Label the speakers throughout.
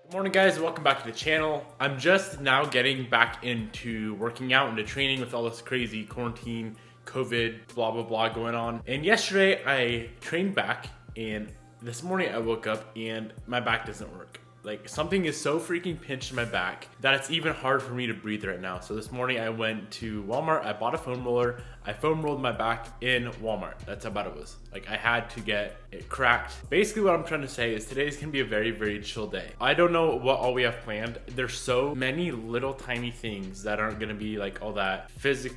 Speaker 1: Good morning guys, welcome back to the channel. I'm just now getting back into working out, into training with all this crazy quarantine, COVID, blah blah blah going on. And yesterday I trained back, and this morning I woke up and my back doesn't work. Like, something is so freaking pinched in my back that it's even hard for me to breathe right now. So this morning I went to Walmart, I bought a foam roller, I foam rolled my back in Walmart. That's how bad it was. Like, I had to get it cracked. Basically what I'm trying to say is today's gonna be a very, very chill day. I don't know what all we have planned. There's so many little tiny things that aren't gonna be like all that physically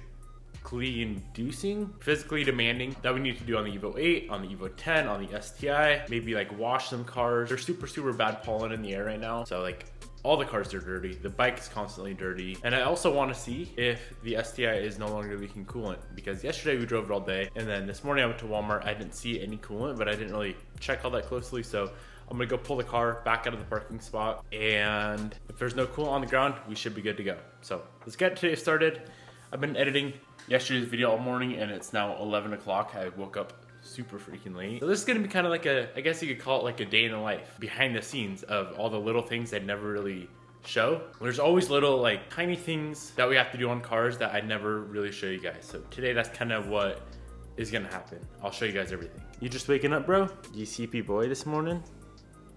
Speaker 1: demanding that we need to do on the Evo 8, on the Evo 10, on the STi, maybe like wash some cars. There's super bad pollen in the air right now, so like all the cars are dirty, the bike is constantly dirty, and I also want to see if the STi is no longer leaking coolant, because yesterday we drove it all day, and then this morning I went to Walmart. I didn't see any coolant, but I didn't really check all that closely, so I'm gonna go pull the car back out of the parking spot, and if there's no coolant on the ground, we should be good to go. So let's get today started. I've been editing yesterday's video all morning, and it's now 11 o'clock. I woke up super freaking late. So this is gonna be kind of like I guess you could call it like a day in the life, behind the scenes of all the little things I never really show. There's always little like tiny things that we have to do on cars that I never really show you guys. So today that's kind of what is gonna happen. I'll show you guys everything. You just waking up, bro? You CP boy this morning?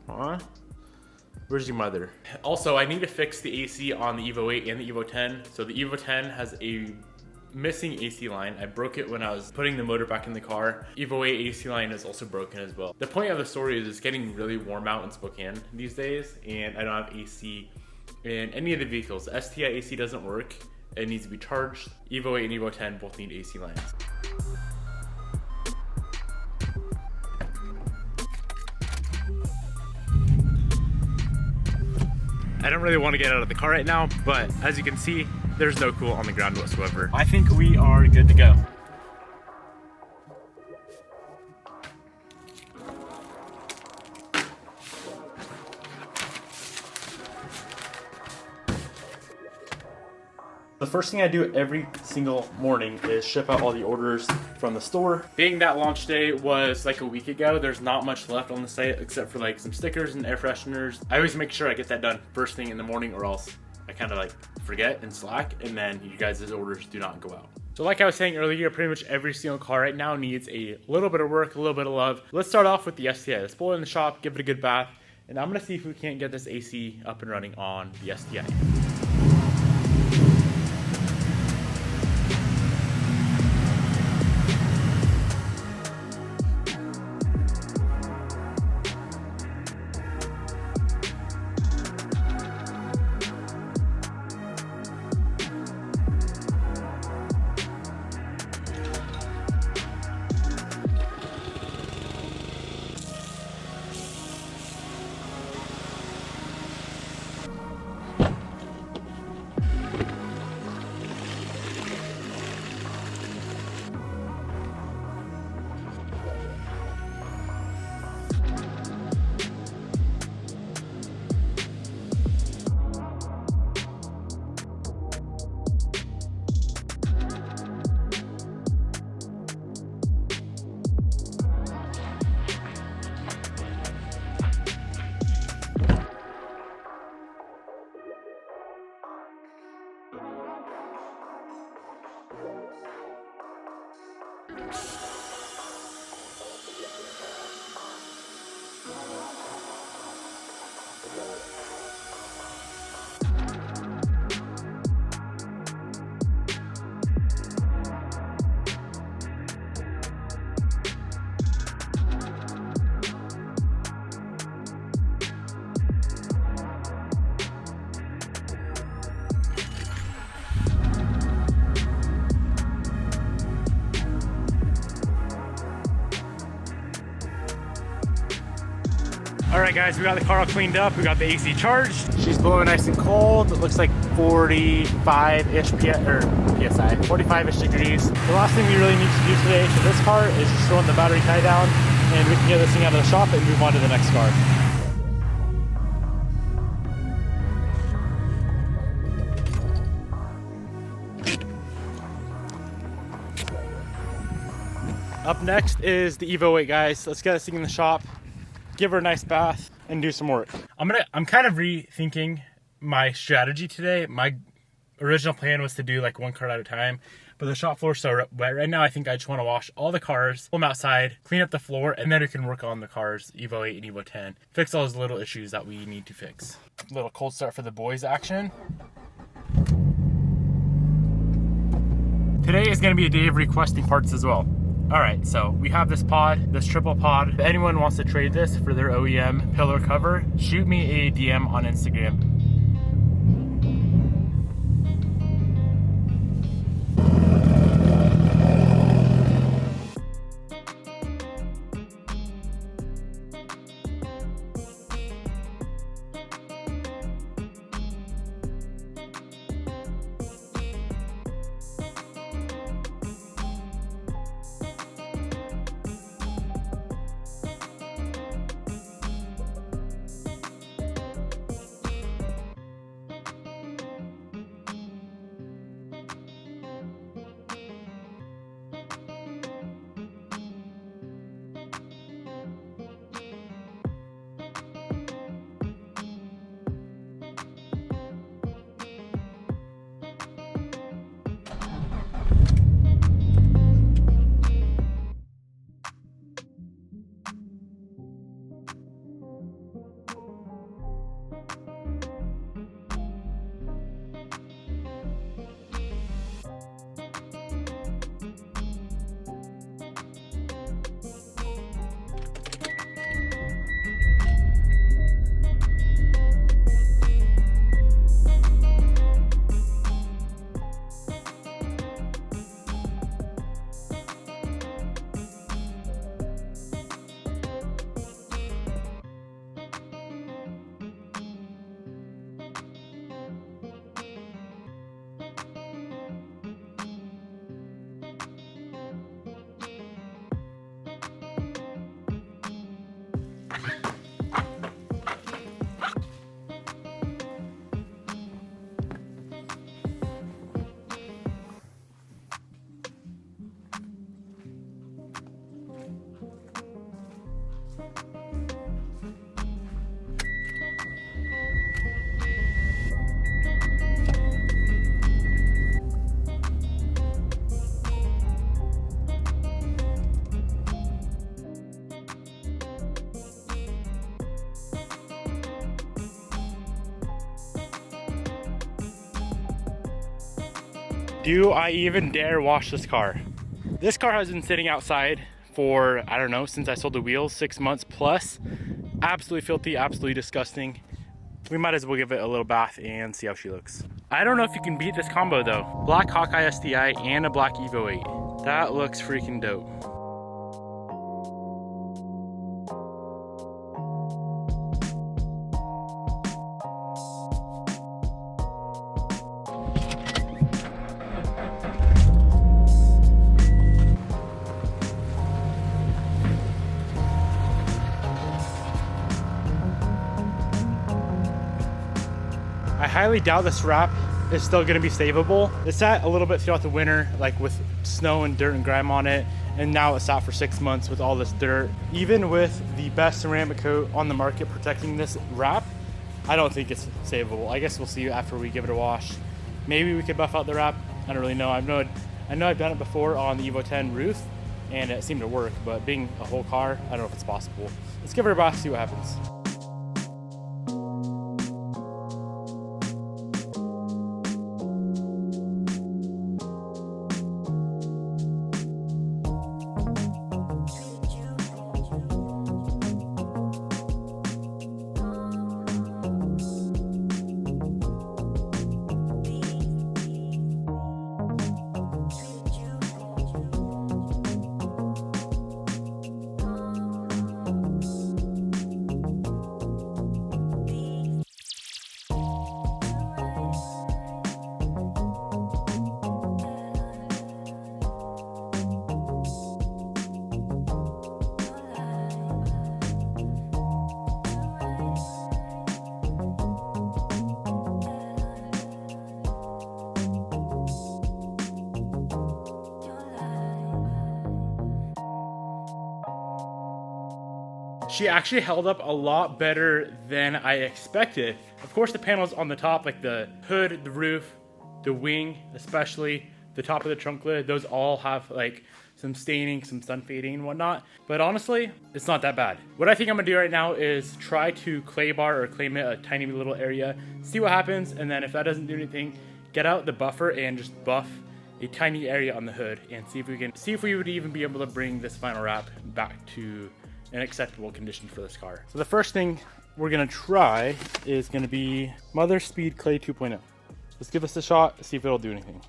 Speaker 1: Huh? Where's your mother? Also, I need to fix the AC on the Evo 8 and the Evo 10. So the Evo 10 has a missing AC line. I broke it when I was putting the motor back in the car. Evo 8 AC line is also broken as well. The point of the story is it's getting really warm out in Spokane these days, and I don't have AC in any of the vehicles. The STi AC doesn't work. It needs to be charged. Evo 8 and Evo 10 both need AC lines. I don't really want to get out of the car right now, but as you can see, there's no coolant on the ground whatsoever. I think we are good to go. The first thing I do every single morning is ship out all the orders from the store. Being that launch day was like a week ago, there's not much left on the site except for like some stickers and air fresheners. I always make sure I get that done first thing in the morning, or else I kind of like forget and slack, and then you guys' orders do not go out. So like I was saying earlier, pretty much every single car right now needs a little bit of work, a little bit of love. Let's start off with the STi. Let's pull it in the shop, give it a good bath, and I'm gonna see if we can't get this AC up and running on the STi. Alright guys, we got the car all cleaned up, we got the AC charged. She's blowing nice and cold. It looks like 45-ish PSI, 45-ish degrees. The last thing we really need to do today for this car is just throw in the battery tie down, and we can get this thing out of the shop and move on to the next car. Up next is the Evo 8, guys. Let's get this thing in the shop, give her a nice bath,
Speaker 2: and do some work. I'm kind of rethinking my strategy today. My original plan was to do like one car at a time, but the shop floor is so wet right now. I think I just want to wash all the cars, pull them outside, clean up the floor, and then we can work on the cars, Evo 8 and Evo 10. Fix all those little issues that we need to fix. Little cold start for the boys action. Today is going to be a day of requesting parts as well. Alright, so we have this pod, this triple pod. If anyone wants to trade this for their OEM pillar cover, shoot me a DM on Instagram. Do I even dare wash this car? This car has been sitting outside for, I don't know, since I sold the wheels, 6 months plus. Absolutely filthy, absolutely disgusting. We might as well give it a little bath and see how she looks. I don't know if you can beat this combo though. Black Hawkeye STi and a black Evo 8. That looks freaking dope. I highly doubt this wrap is still gonna be savable. It sat a little bit throughout the winter, like with snow and dirt and grime on it, and now it's sat for 6 months with all this dirt. Even with the best ceramic coat on the market protecting this wrap, I don't think it's savable. I guess we'll see after we give it a wash. Maybe we could buff out the wrap. I don't really know. I know I've done it before on the Evo 10 roof, and it seemed to work, but being a whole car, I don't know if it's possible. Let's give it a bath, see what happens. she actually held up a lot better than I expected. Of course, the panels on the top, like the hood, the roof, the wing, especially the top of the trunk lid, those all have like some staining, some sun fading and whatnot. But honestly, it's not that bad. What I think I'm gonna do right now is try to clay bar or clay mitt a tiny little area, see what happens, and then if that doesn't do anything, get out the buffer and just buff a tiny area on the hood and see if we would even be able to bring this final wrap back to an acceptable condition for this car. So the first thing we're gonna try is gonna be Mother Speed Clay 2.0. Let's give this a shot, see if it'll do anything.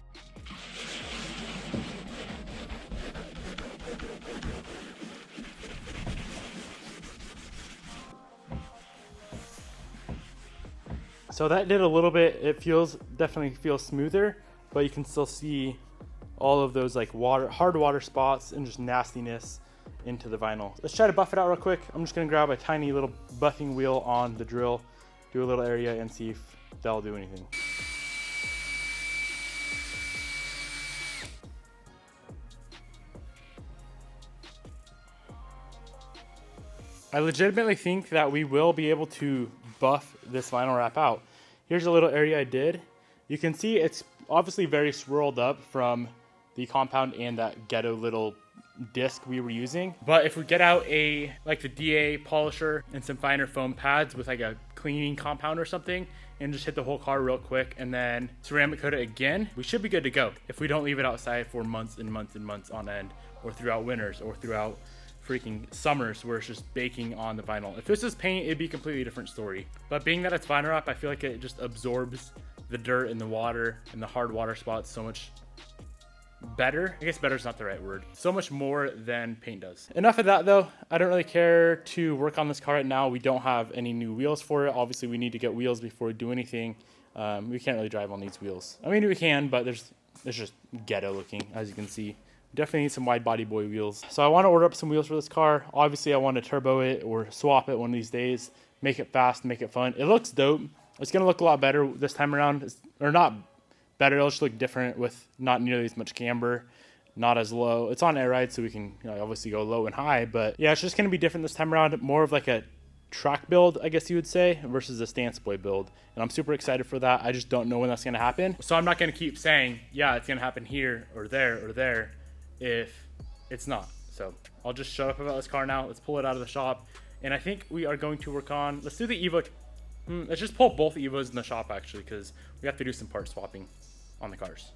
Speaker 2: So that did a little bit. It definitely feels smoother, but you can still see all of those like hard water spots and just nastiness into the vinyl. Let's try to buff it out real quick. I'm just gonna grab a tiny little buffing wheel on the drill, do a little area and see if that'll do anything. I legitimately think that we will be able to buff this vinyl wrap out. Here's a little area I did. You can see it's obviously very swirled up from the compound and that ghetto little disc we were using. But if we get out like the DA polisher and some finer foam pads with like a cleaning compound or something and just hit the whole car real quick and then ceramic coat it again, we should be good to go if we don't leave it outside for months and months and months on end, or throughout winters, or throughout freaking summers where it's just baking on the vinyl. If this was paint, it'd be a completely different story. But being that it's vinyl wrap, I feel like it just absorbs the dirt and the water and the hard water spots so much better. I guess better is not the right word. So much more than paint does. Enough of that though. I don't really care to work on this car right now. We don't have any new wheels for it. Obviously we need to get wheels before we do anything. We can't really drive on these wheels. I mean, we can, but it's just ghetto looking, as you can see. Definitely need some wide body boy wheels. So I want to order up some wheels for this car. Obviously I want to turbo it or swap it one of these days, make it fast, make it fun. It looks dope. It's going to look a lot better this time around, or not better. It'll just look different with not nearly as much camber, not as low. It's on air ride, so we can obviously go low and high, but yeah, it's just going to be different this time around. More of like a track build, I guess you would say, versus a stance boy build. And I'm super excited for that. I just don't know when that's going to happen. So I'm not going to keep saying, yeah, it's going to happen here or there if it's not. So I'll just shut up about this car now. Let's pull it out of the shop. And I think we are going to work on, let's do the Evo. Let's just pull both Evos in the shop actually, because we have to do some part swapping on the cars.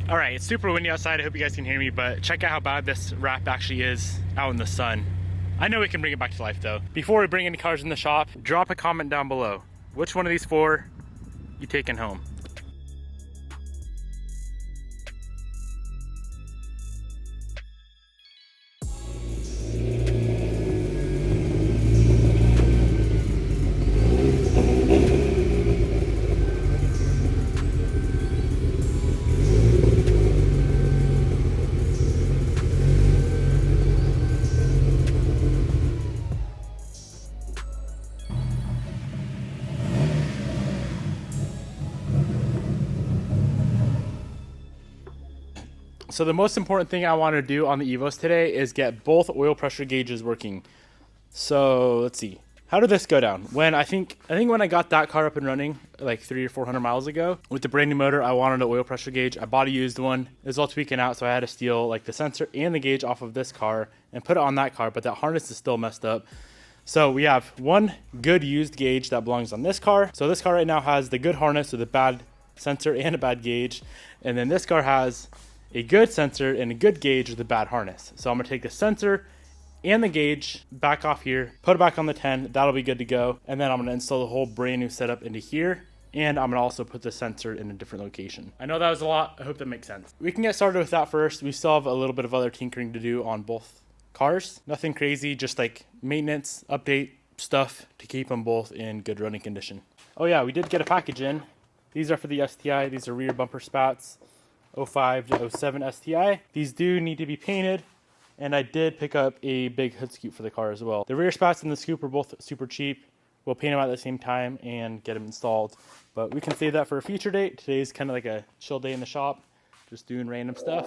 Speaker 2: All right, it's super windy outside. I hope you guys can hear me, but check out how bad this wrap actually is out in the sun. I know we can bring it back to life though. Before we bring any cars in the shop, drop a comment down below. Which one of these four you taking home? So the most important thing I want to do on the Evos today is get both oil pressure gauges working. So let's see. How did this go down? When I think when I got that car up and running like 300 or 400 miles ago with the brand new motor, I wanted an oil pressure gauge. I bought a used one. It was all tweaking out, so I had to steal like the sensor and the gauge off of this car and put it on that car, but that harness is still messed up. So we have one good used gauge that belongs on this car. So this car right now has the good harness with a bad sensor and a bad gauge. And then this car has a good sensor and a good gauge with a bad harness. So I'm gonna take the sensor and the gauge back off here, put it back on the 10, that'll be good to go. And then I'm gonna install the whole brand new setup into here. And I'm gonna also put the sensor in a different location. I know that was a lot, I hope that makes sense. We can get started with that first. We still have a little bit of other tinkering to do on both cars. Nothing crazy, just like maintenance, update stuff to keep them both in good running condition. Oh yeah, we did get a package in. These are for the STi, these are rear bumper spats. 05 to 07 STi. These do need to be painted, and I did pick up a big hood scoop for the car as well. The rear spats and the scoop are both super cheap. We'll paint them at the same time and get them installed, but we can save that for a future date. Today's kind of like a chill day in the shop, just doing random stuff.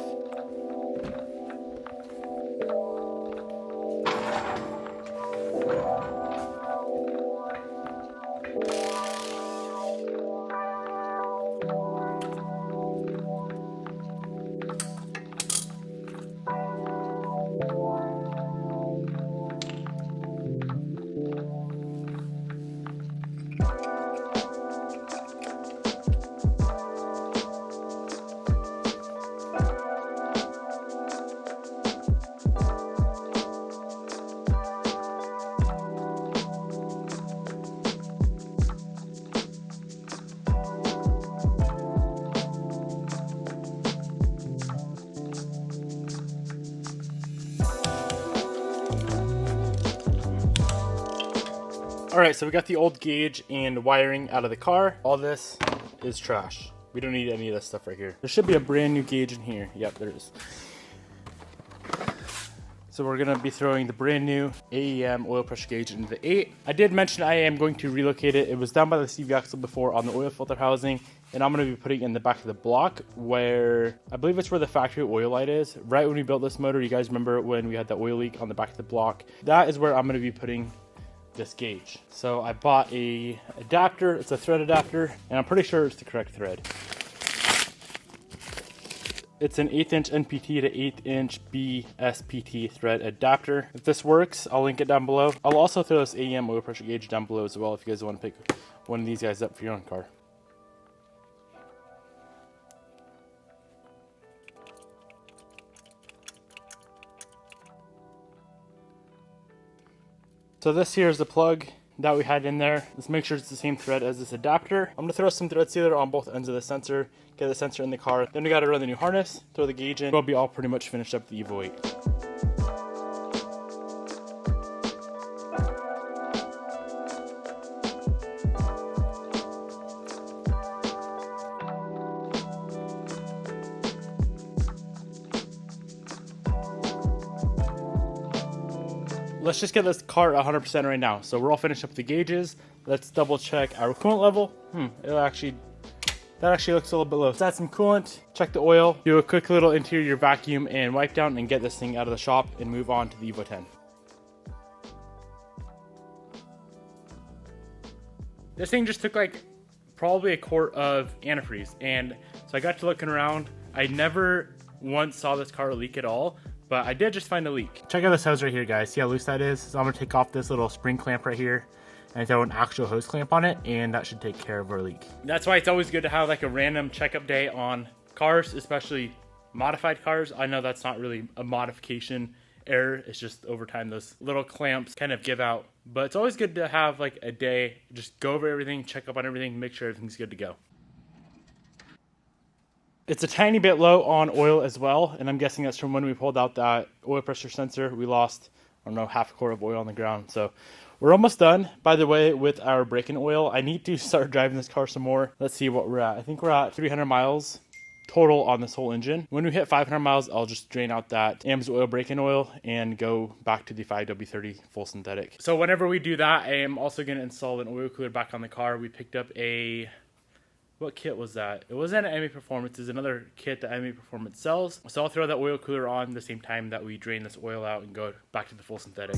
Speaker 2: All right, so we got the old gauge and wiring out of the car. All this is trash. We don't need any of this stuff right here. There should be a brand new gauge in here. Yep, there is. So we're gonna be throwing the brand new AEM oil pressure gauge into the 8. I did mention I am going to relocate it. It was down by the CV axle before on the oil filter housing, and I'm gonna be putting it in the back of the block where, I believe it's where the factory oil light is. Right when we built this motor, you guys remember when we had that oil leak on the back of the block? That is where I'm gonna be putting this gauge. So I bought a adapter, it's a thread adapter, and I'm pretty sure it's the correct thread. It's an 1/8 inch NPT to 1/8 inch BSPT thread adapter. If this works, I'll link it down below. I'll also throw this AEM oil pressure gauge down below as well if you guys want to pick one of these guys up for your own car. So this here is the plug that we had in there. Let's make sure it's the same thread as this adapter. I'm gonna throw some thread sealer on both ends of the sensor, get the sensor in the car. Then we gotta run the new harness, throw the gauge in. We'll be all pretty much finished up the Evo 8. Let's just get this car 100% right now. So we're all finished up with the gauges. Let's double check our coolant level. That actually looks a little bit low. Let's add some coolant, check the oil, do a quick little interior vacuum and wipe down and get this thing out of the shop and move on to the Evo 10. This thing just took like probably a quart of antifreeze. And so I got to looking around. I never once saw this car leak at all. But I did just find a leak. Check out this hose right here, guys. See how loose that is? So I'm gonna take off this little spring clamp right here and throw an actual hose clamp on it, and that should take care of our leak. That's why it's always good to have like a random checkup day on cars, especially modified cars. I know that's not really a modification error. It's just over time those little clamps kind of give out. But it's always good to have like a day, just go over everything, check up on everything, make sure everything's good to go. It's a tiny bit low on oil as well, and I'm guessing that's from when we pulled out that oil pressure sensor. We lost, I don't know, half a quart of oil on the ground. So we're almost done, by the way, with our break-in oil. I need to start driving this car some more. Let's see what we're at. I think we're at 300 miles total on this whole engine. When we hit 500 miles, I'll just drain out that AMS oil break-in oil and go back to the 5W30 full synthetic. So whenever we do that, I am also going to install an oil cooler back on the car. We picked up a... What kit was that? It wasn't an MA Performance. It's another kit that MA Performance sells. So I'll throw that oil cooler on the same time that we drain this oil out and go back to the full synthetic.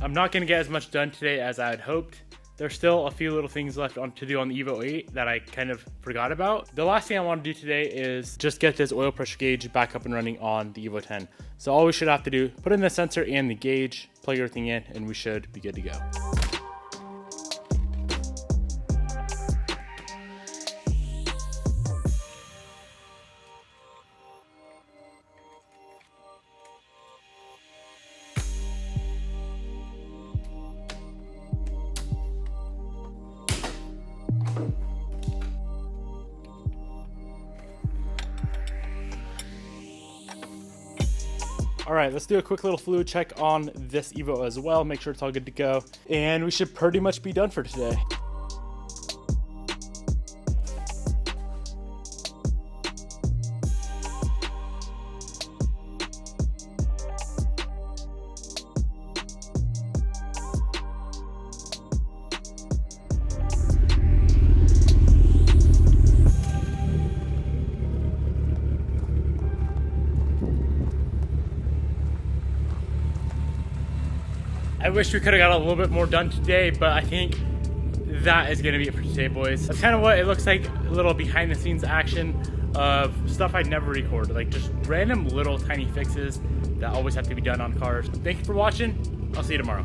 Speaker 2: I'm not going to get as much done today as I had hoped. There's still a few little things left to do on the Evo 8 that I kind of forgot about. The last thing I want to do today is just get this oil pressure gauge back up and running on the Evo 10. So all we should have to do, put in the sensor and the gauge, plug everything in, and we should be good to go. All right, let's do a quick little fluid check on this Evo as well. Make sure it's all good to go. And we should pretty much be done for today. I wish we could have got a little bit more done today, but I think that is going to be it for today, boys. That's kind of what it looks like, a little behind the scenes action of stuff I never record, like just random little tiny fixes that always have to be done on cars. Thank you for watching. I'll see you tomorrow.